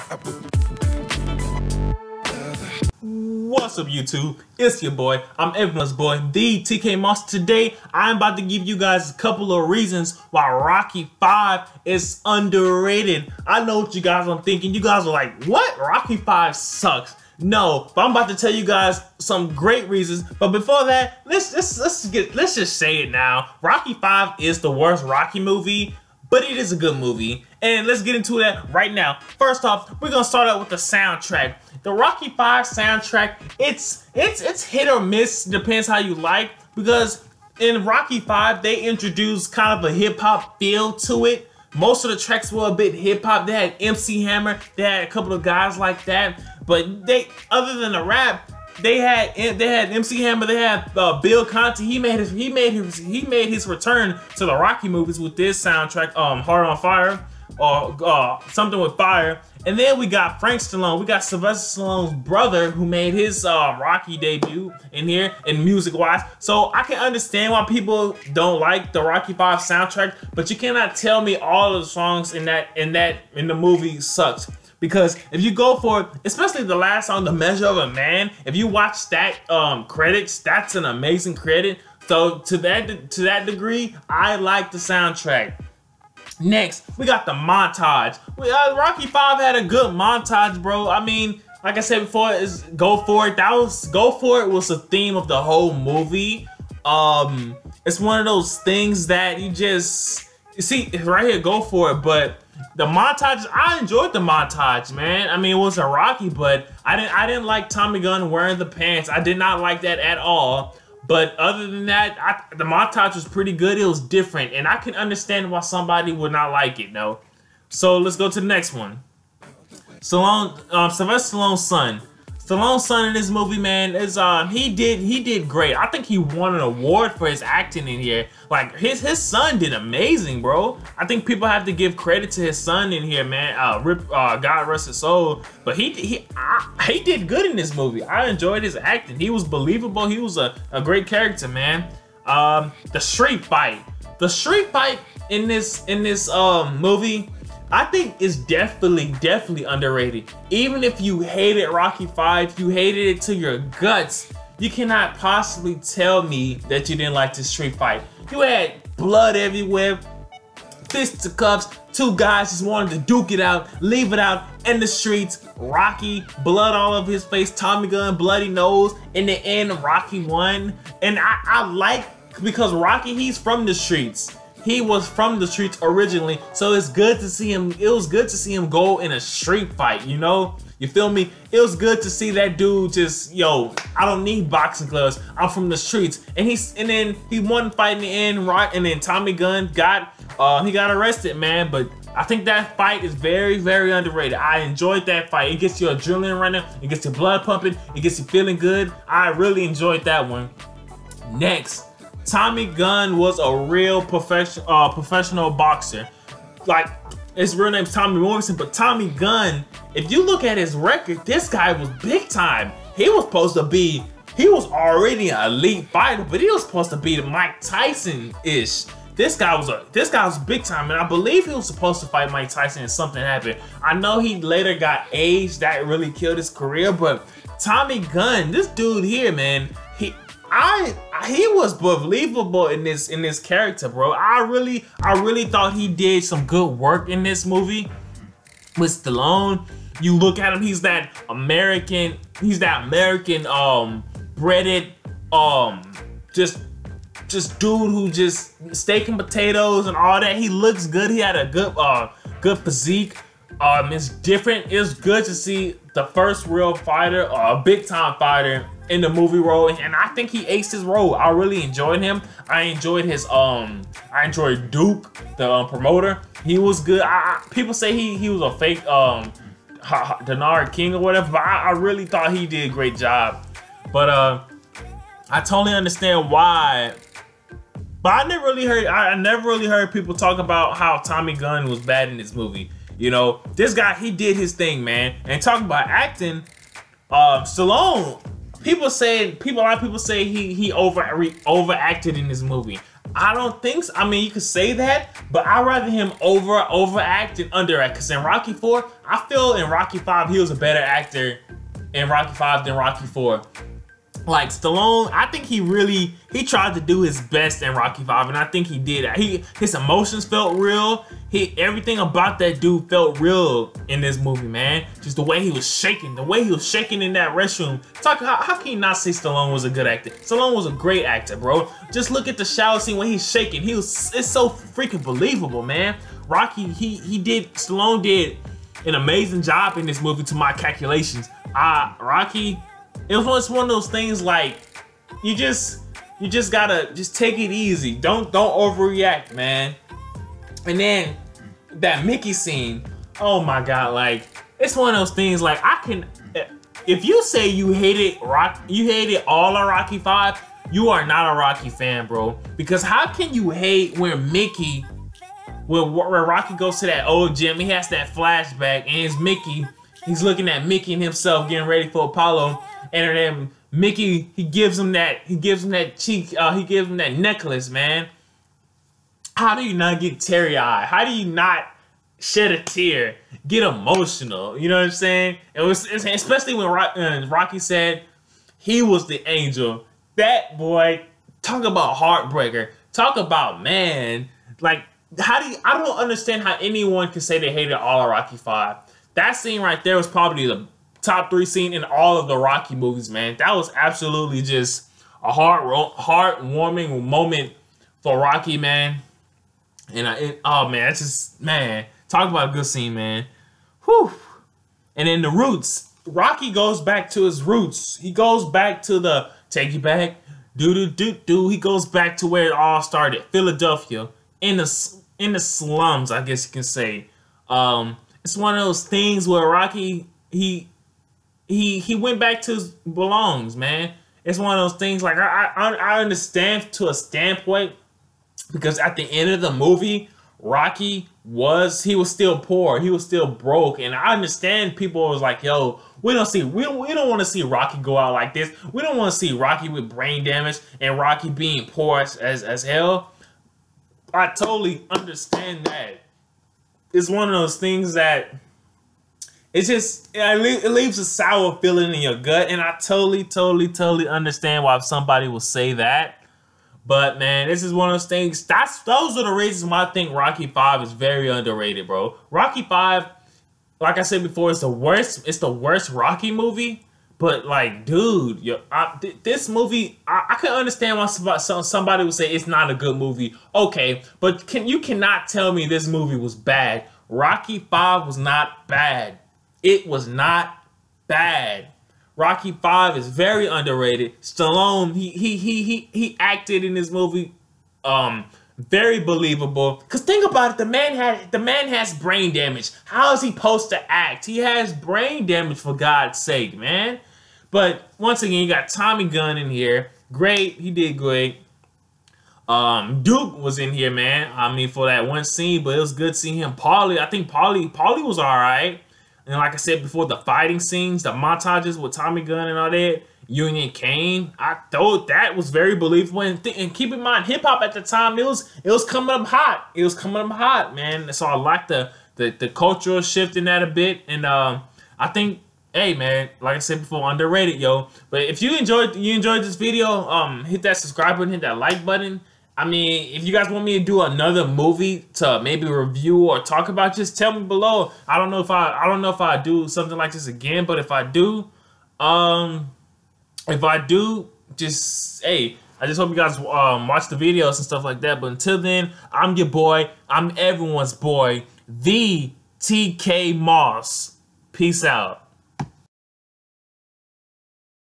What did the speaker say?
What's up, YouTube? It's your boy. I'm everyone's boy, the TK Monster. Today, I'm about to give you guys a couple of reasons why Rocky 5 is underrated. I know what you guys are thinking. You guys are like, what? Rocky 5 sucks. No, but I'm about to tell you guys some great reasons. But before that, let's just say it now. Rocky 5 is the worst Rocky movie, but it is a good movie. And let's get into that right now. First off, we're gonna start out with the soundtrack. The Rocky 5 soundtrack, it's hit or miss, depends how you like, because in Rocky 5 they introduced kind of a hip-hop feel to it. Most of the tracks were a bit hip-hop. They had MC Hammer, they had a couple of guys like that, but they, other than the rap, they had MC Hammer, they had Bill Conti. He made his return to the Rocky movies with this soundtrack, Heart on Fire, or something with fire. And then we got Frank Stallone. We got Sylvester Stallone's brother who made his Rocky debut in here, in music-wise. So I can understand why people don't like the Rocky 5 soundtrack, but you cannot tell me all of the songs in the movie sucks. Because if you go for it, especially the last song, The Measure of a Man, if you watch that credits, that's an amazing credit. So to that degree, I like the soundtrack. Next, we got the montage. Rocky 5 had a good montage, bro. I mean, like I said before, is Go For It. Go For It was the theme of the whole movie. It's one of those things that you see right here, Go For It. But the montage, I enjoyed the montage, man. I mean, it was a Rocky, but I didn't like Tommy Gunn wearing the pants. I did not like that at all. But other than that, the montage was pretty good. It was different, and I can understand why somebody would not like it, though. So let's go to the next one. Sylvester Stallone's son. Stallone's son in this movie, man, is he did great. I think he won an award for his acting in here. Like his son did amazing, bro. I think people have to give credit to his son in here, man. God rest his soul. But he did good in this movie. I enjoyed his acting. He was believable. He was a great character, man. The street fight. The street fight in this movie, I think is definitely underrated. Even if you hated Rocky 5, you hated it to your guts, you cannot possibly tell me that you didn't like this street fight. You had blood everywhere, fisticuffs, two guys just wanted to duke it out, leave it out in the streets. Rocky, blood all over his face, Tommy Gunn, bloody nose. In the end, Rocky won. And I like, because Rocky, he's from the streets. He was from the streets originally, so it's good to see him. It was good to see him go in a street fight, you know? You feel me? It was good to see that dude just, yo, I don't need boxing gloves. I'm from the streets. And then he won the fight in the end, right? And then Tommy Gunn got arrested, man. But I think that fight is very underrated. I enjoyed that fight. It gets your adrenaline running. It gets your blood pumping. It gets you feeling good. I really enjoyed that one. Next, Tommy Gunn was a real professional boxer. Like, his real name's Tommy Morrison, but Tommy Gunn, if you look at his record, this guy was big time. He was already an elite fighter, but he was supposed to be Mike Tyson-ish. This guy was big time, and I believe he was supposed to fight Mike Tyson and something happened. I know he later got aged, that really killed his career, but Tommy Gunn, this dude here, man, he was believable in this character, bro. I really thought he did some good work in this movie with Stallone. You look at him, he's that American breaded just dude who just steak and potatoes and all that. He looks good. He had a good physique. It's different. It's good to see the first real fighter, a big time fighter, in the movie role, and I think he aced his role. I really enjoyed him. I enjoyed his I enjoyed Duke, the promoter. He was good. People say he was a fake Denard King or whatever, but I really thought he did a great job. But I totally understand why. But I never really heard people talk about how Tommy Gunn was bad in this movie. You know, this guy, he did his thing, man. And talking about acting, Stallone, a lot of people say he overacted in this movie. I don't think so. I mean, you could say that, but I'd rather him overact than underact. Because in Rocky 4, I feel in Rocky 5, he was a better actor in Rocky 5 than Rocky 4. Like Stallone, I think he tried to do his best in Rocky 5, and I think he did. His emotions felt real. Everything about that dude felt real in this movie, man. Just the way he was shaking, in that restroom. How can you not say Stallone was a good actor? Stallone was a great actor, bro. Just look at the shower scene when he's shaking. It's so freaking believable, man. Rocky, Stallone did an amazing job in this movie to my calculations. Rocky, it was one of those things like you just gotta take it easy. Don't overreact, man. And then that Mickey scene, oh my god, like it's one of those things like if you say you hated all of Rocky 5, you are not a Rocky fan, bro. Because how can you hate when Rocky goes to that old gym, he has that flashback and it's Mickey, he's looking at Mickey and himself getting ready for Apollo. And then Mickey, he gives him that necklace, man. How do you not get teary-eyed? How do you not shed a tear, get emotional? You know what I'm saying? Especially when Rocky said he was the angel. That boy, talk about heartbreaker. Talk about, man, like I don't understand how anyone can say they hated all of Rocky 5. That scene right there was probably the top 3 scene in all of the Rocky movies, man. That was absolutely just a heartwarming moment for Rocky, man. And oh man, that's just, man, talk about a good scene, man. Whew. And then the roots. Rocky goes back to his roots. He goes back to the take you back, do. He goes back to where it all started, Philadelphia, in the slums, I guess you can say. It's one of those things where Rocky he went back to his belongs, man. It's one of those things like I understand to a standpoint, because at the end of the movie, Rocky was still poor, he was still broke, and I understand people was like, yo, we don't want to see Rocky go out like this. We don't want to see Rocky with brain damage and Rocky being poor as hell. I totally understand that. It's one of those things that it leaves a sour feeling in your gut, and I totally understand why somebody will say that. But man, this is one of those things. Those are the reasons why I think Rocky 5 is very underrated, bro. Rocky 5, like I said before, it's the worst Rocky movie. But like, dude, this movie, I can understand why somebody would say it's not a good movie. Okay, but you cannot tell me this movie was bad. Rocky 5 was not bad. It was not bad. Rocky 5 is very underrated. Stallone, he acted in this movie very believable. Cause think about it, the man has brain damage. How is he supposed to act? He has brain damage, for God's sake, man. But once again, you got Tommy Gunn in here. Great, he did great. Duke was in here, man. I mean, for that one scene, but it was good seeing him. I think Paulie was all right. And like I said before, the fighting scenes, the montages with Tommy Gunn and all that, Union Kane, I thought that was very believable. And keep in mind, hip hop at the time, it was coming up hot. It was coming up hot, man. So I like the cultural shift in that a bit. And I think, hey man, like I said before, underrated, yo. But if you enjoyed this video, hit that subscribe button, hit that like button. I mean, if you guys want me to do another movie to maybe review or talk about, just tell me below. I don't know if I do something like this again, but if I do, just hey, I just hope you guys watch the videos and stuff like that. But until then, I'm your boy. I'm everyone's boy, the TK Moss. Peace out.